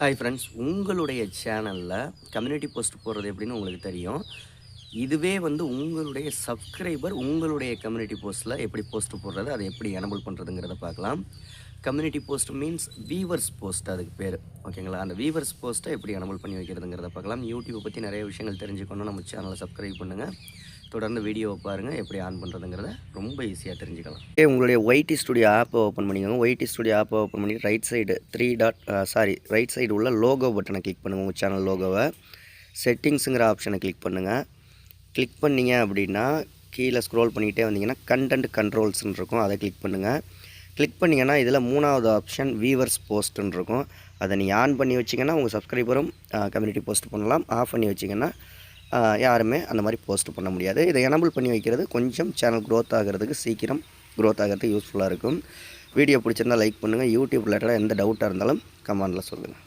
Hi friends, உங்களுடைய சேனலில் community post போடுறது எப்படின்னு உங்களுக்கு தெரியும். இதுவே உங்களுடைய சப்ஸ்கிரைபர் உங்களுடைய கம்யூனிட்டி போஸ்ட்டில் எப்படி போஸ்ட் போடுறது, அதை எப்படி எனபிள் பண்ணுறதுங்கிறத பார்க்கலாம். Community post means viewers post, அதுக்கு பேர். ஓகேங்களா? அந்த வீவர்ஸ் போஸ்ட்டை எப்படி எனபிள் பண்ணி வைக்கிறதுங்கிறத பார்க்கலாம். யூடியூப் பற்றி நிறைய விஷயங்கள் தெரிஞ்சுக்கணும், நம்ம சேனலை சப்ஸ்கிரைப் பண்ணுங்கள். தொடர்ந்து வீடியோவை பாருங்கள், எப்படி ஆன் பண்ணுறதுங்கிறத ரொம்ப ஈஸியாக தெரிஞ்சுக்கலாம். உங்களுடைய ஒய்டி ஸ்டுடியோ ஆப்பை ஓப்பன் பண்ணிக்கோங்க. ஒய்டி ஸ்டுடியோ ஆப்பை ஓப்பன் பண்ணி ரைட் சைடு உள்ள லோகோ பட்டனை கிளிக் பண்ணுங்கள். உங்கள் சேனல் லோகோவை செட்டிங்ஸுங்கிற ஆப்ஷனை கிளிக் பண்ணுங்கள். கிளிக் பண்ணிங்க அப்படின்னா கீழே ஸ்க்ரோல் பண்ணிக்கிட்டே வந்தீங்கன்னா கண்டென்ட் கண்ட்ரோல்ஸ்ன்னு இருக்கும், அதை கிளிக் பண்ணுங்கள். கிளிக் பண்ணிங்கன்னா இதில் 3வது ஆப்ஷன் வீவர்ஸ் போஸ்ட்டுன்னு இருக்கும். அதை நீங்கள் ஆன் பண்ணி வச்சிங்கன்னா உங்கள் சப்ஸ்கிரைபரும் கம்யூனிட்டி போஸ்ட் பண்ணலாம். ஆஃப் பண்ணி வச்சிங்கன்னா யாருமே அந்த மாதிரி போஸ்ட் பண்ண முடியாது. இதை எனபிள் பண்ணி வைக்கிறது கொஞ்சம் சேனல் க்ரோத் ஆகிறதுக்கு, சீக்கிரம் க்ரோத் ஆகிறதுக்கு யூஸ்ஃபுல்லாக இருக்கும். வீடியோ பிடிச்சிருந்தால் லைக் பண்ணுங்கள். யூடியூப் ரிலேட்டடாக எந்த டவுட்டாக இருந்தாலும் கமெண்டில் சொல்லுங்கள்.